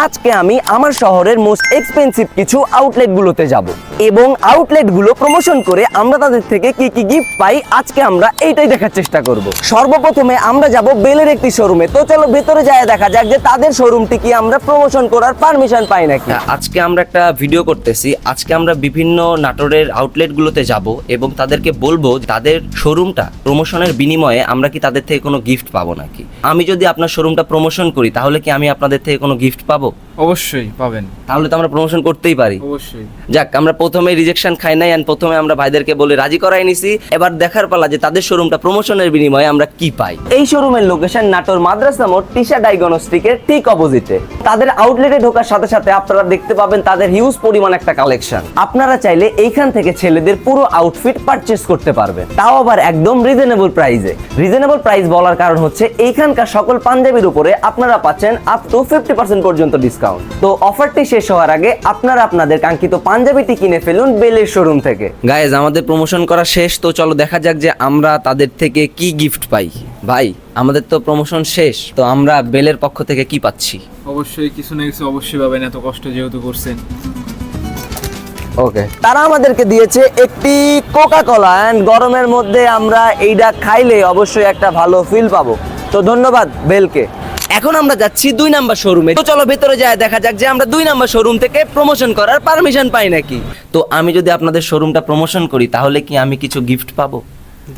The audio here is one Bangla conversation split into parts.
আজকে আমি আমার শহরের মোস্ট এক্সপেন্সিভ কিছু আউটলেটগুলোতে যাব এবং আউটলেটগুলো প্রমোশন করে আমরা তাদের থেকে কি কি গিফট পাই আজকে আমরা এইটাই দেখার চেষ্টা করব। সর্বপ্রথমে আমরা যাব বেলের একটি শোরুমে। তো চলো ভেতরে যায় দেখা যাক যে তাদের শোরুমটি কি আমরা প্রমোশন করার পারমিশন পাই নাকি। আজকে আমরা একটা ভিডিও করতেছি। আজকে আমরা বিভিন্ন নাটোরের আউটলেটগুলোতে যাব এবং তাদেরকে বলবো তাদের শোরুমটা প্রমোশনের বিনিময়ে আমরা কি তাদের থেকে কোনো গিফট পাবো নাকি। আমি যদি আপনার শোরুমটা প্রমোশন করি তাহলে কি আমি আপনাদের থেকে কোনো গিফট পাবো? অবশ্যই পাবেন। তাহলে তো আমরা প্রমোশন করতেই পারি। অবশ্যই। যাক, আমরা প্রথমে রিজেকশন খাই নাই, এন্ড প্রথমে আমরা ভাইদেরকে বলে রাজি করাই নিছি। এবার দেখার পালা যে তাদের শোরুমটা প্রমোশনের বিনিময়ে আমরা কি পাই। এই শোরুমের লোকেশন নাটোর মাদ্রাসা মোড় টিশা ডায়াগনস্টিকের ঠিক অপোজিটে। তাদের আউটলেটে ঢোকার সাথে সাথে আপনারা দেখতে পাবেন তাদের হিউজ পরিমাণ একটা কালেকশন। আপনারা চাইলে এইখান থেকে ছেলেদের পুরো আউটফিট পারচেজ করতে পারবেন, তাও আবার একদম রিজনেবল প্রাইসে। রিজনেবল প্রাইস বলার কারণ হচ্ছে এইখানকার সকল পাঞ্জাবির উপরে আপনারা পাচ্ছেন আপ টু 50% পর্যন্ত ডিসকাউন্ট। তো অফারটি শেষ হওয়ার আগে আপনারা আপনাদের কাঙ্ক্ষিত পাঞ্জাবিটি কিনে ফেলুন বেলের শোরুম থেকে। গাইজ, আমাদের প্রমোশন করা শেষ, তো চলো দেখা যাক যে আমরা তাদের থেকে কি গিফট পাই। ভাই, আমাদের তো প্রমোশন শেষ, তো আমরা বেলের পক্ষ থেকে কি পাচ্ছি? অবশ্যই কিছু না কিছু অবশ্যই পাবেন, এত কষ্ট যেহেতু করছেন। ওকে, তারা আমাদেরকে দিয়েছে একটি কোকা কোলা, এন্ড গরমের মধ্যে আমরা এইটা খাইলে অবশ্যই একটা ভালো ফিল পাবো। তো ধন্যবাদ বেলকে। এখন আমরা যাচ্ছি 2 নাম্বার শোরুমে। তো চলো ভেতরে যায় দেখা যাক যে আমরা 2 নাম্বার শোরুম থেকে প্রমোশন করার পারমিশন পাই নাকি। তো আমি যদি আপনাদের শোরুমটা প্রমোশন করি তাহলে কি আমি কিছু গিফট পাবো?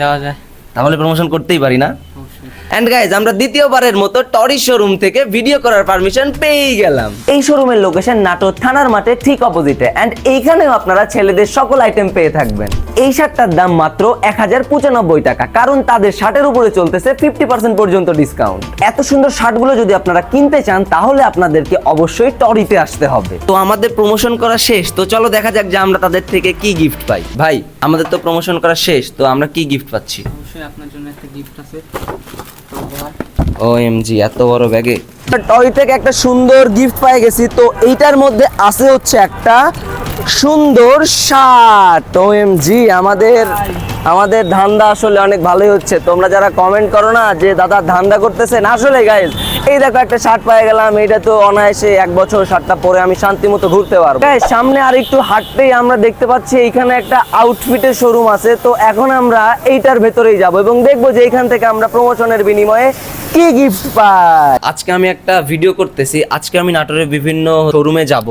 দেওয়া যায়। তাহলে প্রমোশন করতেই পারি না? অবশ্যই। এন্ড গাইজ, আমরা দ্বিতীয়বারের মতো টরি শোরুম থেকে ভিডিও করার পারমিশন পেয়ে গেলাম। এই শোরুমের লোকেশন নাটোর থানার মাঠে ঠিক অপোজিটে, এন্ড এইখানেও আপনারা ছেলেদের সকল আইটেম পেয়ে থাকবেন। এই শার্টটার দাম মাত্র 1095 টাকা, কারণ তাদের শার্টের উপরে চলতেছে 50% পর্যন্ত ডিসকাউন্ট। এত সুন্দর শার্টগুলো যদি আপনারা কিনতে চান তাহলে আপনাদেরকে অবশ্যই টরিতে আসতে হবে। তো আমাদের প্রমোশন করা শেষ, তো চলো দেখা যাক যে আমরা তাদের থেকে কি গিফট পাই। ভাই, আমাদের তো প্রমোশন করা শেষ, তো আমরা কি গিফট পাচ্ছি? অবশ্যই আপনার জন্য একটা গিফট আছে। OMG, এত বড় ব্যাগে টরি থেকে একটা সুন্দর গিফট পেয়ে গেছি। তো এইটার মধ্যে আছে হচ্ছে একটা সুন্দর শার্ট। OMG, আমাদের ধান্দা আসলে অনেক ভালোই হচ্ছে। তোমরা যারা কমেন্ট করো না যে দাদা ধান্দা করতেছেন, আসলে গাইজ এই দেখো একটা শার্ট পেয়ে গেলাম। এইটা তো অনায়াসে 1 বছর শার্টটা পরে আমি শান্তি মতো ঘুরতে পারবো। সামনে আর একটু হাঁটতেই আমরা দেখতে পাচ্ছি এইখানে একটা আউটফিটের শোরুম আছে। তো এখন আমরা এইটার ভেতরেই যাব এবং দেখবো যে এইখান থেকে আমরা প্রমোশনের বিনিময়ে কি গিফট পাই। আজকে আমি একটা ভিডিও করতেছি। আজকে আমি নাটোরের বিভিন্ন শোরুমে যাব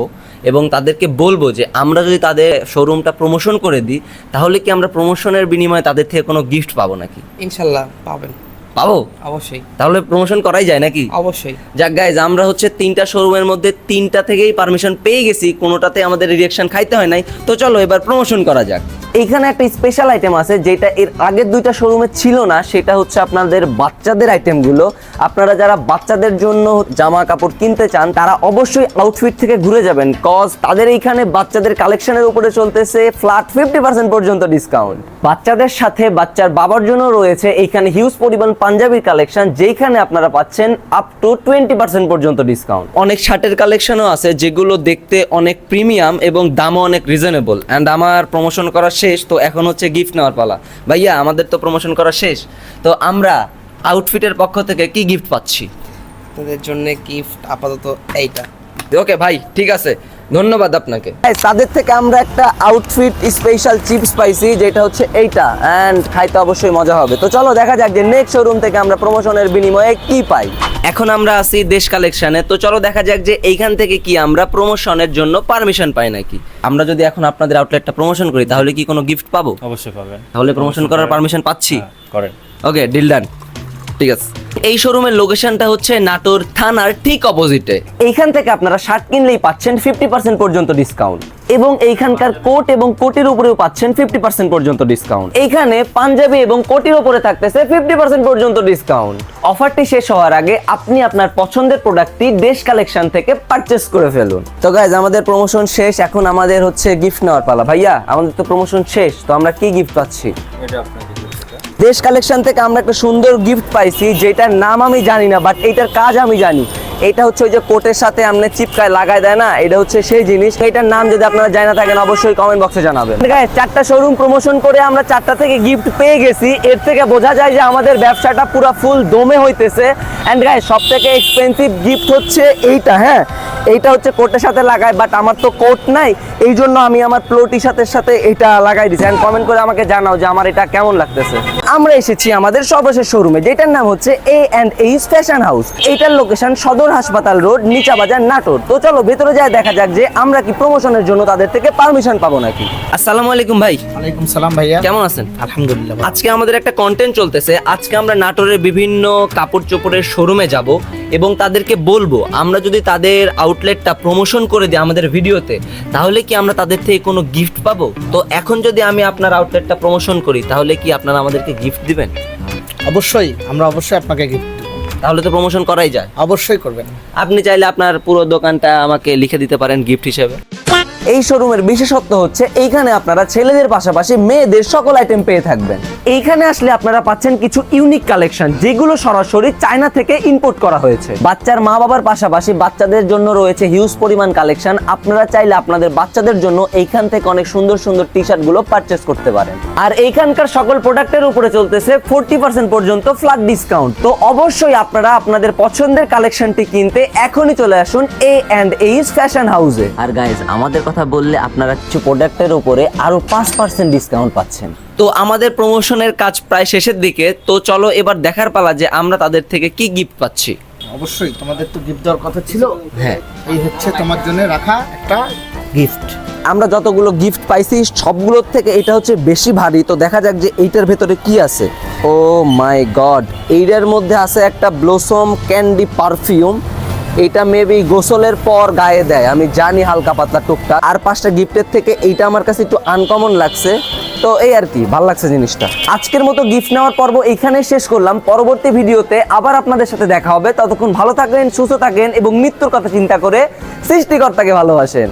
এবং তাদেরকে বলবো যে আমরা যদি তাদের শোরুমটা প্রমোশন করে দিই তাহলে কি আমরা প্রমোশনের বিনিময়ে তাদের থেকে কোনো গিফট পাবো নাকি? ইনশাল্লাহ পাবেন। পাবো? অবশ্যই। তাহলে প্রমোশন করাই যায় নাকি? অবশ্যই। যাক গাইজ, আমরা হচ্ছে 3টা শোরুমের মধ্যে 3টা থেকেই পারমিশন পেয়ে গেছি, কোনোটাতে আমাদের রিঅ্যাকশন খাইতে হয় নাই। তো চলো এবার প্রমোশন করা যাক। এইখানে একটা স্পেশাল আইটেম আছে যেটা এর আগের 2টা শোরুমে ছিল না, সেটা হচ্ছে আপনাদের বাচ্চাদের আইটেমগুলো। আপনারা যারা বাচ্চাদের জন্য জামা কাপড় কিনতে চান তারা অবশ্যই আউটফিট থেকে ঘুরে যাবেন, কজ তাদের এইখানে বাচ্চাদের কালেকশনের উপরে চলতেছে ফ্ল্যাট 50% পর্যন্ত ডিসকাউন্ট। বাচ্চাদের সাথে বাচ্চার বাবার জন্য রয়েছে এইখানে হিউজ পরিমাণ পাঞ্জাবির কালেকশন, যেখানে আপনারা পাচ্ছেন আপ টু 20% পর্যন্ত ডিসকাউন্ট। অনেক শার্টের কালেকশনও আছে যেগুলো দেখতে অনেক প্রিমিয়াম এবং দামও অনেক রিজনেবল। অ্যান্ড আমার প্রমোশন করা শেষ, তো এখন হচ্ছে গিফট নেওয়ার পালা। ভাইয়া, আমাদের তো প্রমোশন করা শেষ, তো আমরা আউটফিটের পক্ষ থেকে কি গিফট পাচ্ছি? তাদের জন্য গিফট আপাতত এইটা। ওকে ভাই, ঠিক আছে, ধন্যবাদ আপনাকে। তাদের থেকে আমরা একটা আউটফিট স্পেশাল চিপস পাইছি, যেটা হচ্ছে এইটা, এন্ড খাইতে অবশ্যই মজা হবে। তো চলো দেখা যাক যে নেক্সট শোরুম থেকে আমরা প্রমোশনের বিনিময়ে কি পাই। এখন আমরা আছি দেশ কালেকশনে, তো চলো দেখা যাক যে এইখান থেকে কি আমরা প্রমোশনের জন্য পারমিশন পাই নাকি। আমরা যদি এখন আপনাদের আউটলেটটা প্রমোশন করি তাহলে কি কোনো গিফট পাবো? অবশ্যই পাবেন। তাহলে প্রমোশন করার পারমিশন পাচ্ছি? করেন। ওকে, ডিল ডান। ঠিক আছে। এই শোরুমের লোকেশনটা হচ্ছে নাটোর থানার ঠিক অপোজিটে। এইখান থেকে আপনারা শার্ট কিনলেই পাচ্ছেন 50% পর্যন্ত ডিসকাউন্ট, এবং এইখানকার কোট এবং কোটির উপরেও পাচ্ছেন 50% পর্যন্ত ডিসকাউন্ট। এইখানে পাঞ্জাবি এবং কোটির উপরে থাকতেছে 50% পর্যন্ত ডিসকাউন্ট। অফারটি শেষ হওয়ার আগে আপনি আপনার পছন্দের প্রোডাক্টটি দেশ কালেকশন থেকে পারচেস করে ফেলুন। তো গাইজ, আমাদের প্রমোশন শেষ, এখন আমাদের হচ্ছে গিফট নেওয়ার পালা। ভাইয়া, আমাদের তো প্রমোশন শেষ, তো আমরা কি গিফট পাচ্ছি? এটা আপনাকে দেশ কালেকশন থেকে আমরা একটা সুন্দর গিফট পাইছি, যেটার নাম আমি জানি না, বাট এইটার কাজ আমি জানি। এটা হচ্ছে ওই যে কোটের সাথে আপনি চিপকায় লাগায় দেয় না, এটা হচ্ছে সেই জিনিস। এটার নাম যদি আপনারা জানা থাকেন অবশ্যই কমেন্ট বক্সে জানাবেন। 4টা শোরুম প্রমোশন করে আমরা 4টা থেকে গিফট পেয়ে গেছি। এর থেকে বোঝা যায় যে আমাদের ব্যবসাটা পুরো ফুল দমে হইতেছে। এন্ড গাইস, সব থেকে এক্সপেন্সিভ গিফট হচ্ছে এইটা। হ্যাঁ, এইটা হচ্ছে কোটের সাথে লাগায়, বাট আমার তো কোট নাই, এই জন্য আমি আমার প্লো টি শার্টের সাথে এটা লাগাই দিচ্ছি। এন্ড কমেন্ট করে আমাকে জানাও যে আমার এটা কেমন লাগতেছে। আমরা এসেছি আমাদের সর্বশেষ শোরুমে, যেটার নাম হচ্ছে A&H ফ্যাশন হাউস। এইটার লোকেশন সদর হাসপাতাল রোড, নিচা বাজার, নাটোর। তো চলো ভেতরে যায় দেখা যাক যে আমরা কি প্রমোশনের জন্য তাদের থেকে পারমিশন পাবো নাকি। আসসালামু আলাইকুম ভাই, ওয়ালাইকুম সালাম ভাইয়া, কেমন আছেন? আলহামদুলিল্লাহ। আজকে আমাদের একটা কন্টেন্ট চলতেছে। আজকে আমরা নাটোরের বিভিন্ন কাপড় চোপড়ের শোরুমে যাব এবং তাদেরকে বলবো আমরা যদি তাদের আউটলেটটা প্রমোশন করে দিই আমাদের ভিডিওতে, তাহলে কি আমরা তাদের থেকে কোনো গিফট পাবো? তো এখন যদি আমি আপনার আউটলেটটা প্রমোশন করি, তাহলে কি আপনারা আমাদেরকে গিফট দিবেন? অবশ্যই, আমরা অবশ্যই আপনাকে গিফট দেব। তাহলে তো প্রমোশন করাই যায়। অবশ্যই করবেন। আপনি চাইলে আপনার পুরো দোকানটা আমাকে লিখে দিতে পারেন গিফট হিসেবে। এই শোরুমের বিশেষত্ব হচ্ছে এইখানে আপনারা ছেলেদের পাশাপাশি মেয়েদের সকল আইটেম পেয়ে থাকবেন। এইখানে আসলে আপনারা পাচ্ছেন কিছু ইউনিক কালেকশন, যেগুলো সরাসরি চায়না থেকে ইম্পোর্ট করা হয়েছে। বাচ্চার মা বাবার পাশাপাশি বাচ্চাদের জন্য রয়েছে হিউজ পরিমাণ কালেকশন। আপনারা চাইলে আপনাদের বাচ্চাদের জন্য এইখান থেকে অনেক সুন্দর সুন্দর টি শার্ট গুলো পারচেস করতে পারেন। আর এইখানকার সকল প্রোডাক্টের উপরে চলতেছে 40% পর্যন্ত ফ্ল্যাট ডিসকাউন্ট। তো অবশ্যই আপনারা আপনাদের পছন্দের কালেকশনটি কিনতে এখনই চলে আসুন A&H ফ্যাশন হাউসে। আর গাইজ, আমাদের কথা বললে আপনারা কিছু প্রোডাক্টের উপরে আরো 5% ডিসকাউন্ট পাচ্ছেন। তো আমাদের প্রমোশনের কাজ প্রায় শেষের দিকে। তো চলো এবার দেখার পালা যে আমরা তাদের থেকে কি গিফট পাচ্ছি। অবশ্যই তোমাদের তো গিফট দেওয়ার কথা ছিল। হ্যাঁ, এই হচ্ছে তোমার জন্য রাখা একটা গিফট। আমরা যতগুলো গিফট পাইছি সবগুলোর থেকে এটা হচ্ছে বেশি ভারী। তো দেখা যাক যে এইটার ভেতরে কি আছে। ও মাই গড, এইটার মধ্যে আছে একটা ব্লসম ক্যান্ডি পারফিউম। এটা মেবি গোসলের পর গায়ে দেয়, আমি জানি হালকা পাতলা টুকটাক। আর 5টা গিফটের থেকে এইটা আমার কাছে একটু আনকমন লাগছে। তো এই আর কি, ভালো লাগছে জিনিসটা। আজকের মতো গিফট নেওয়ার পর্ব এইখানে শেষ করলাম। পরবর্তী ভিডিওতে আবার আপনাদের সাথে দেখা হবে। ততক্ষণ ভালো থাকেন, সুস্থ থাকেন এবং মৃত্যুর কথা চিন্তা করে সৃষ্টিকর্তাকে ভালোবাসেন।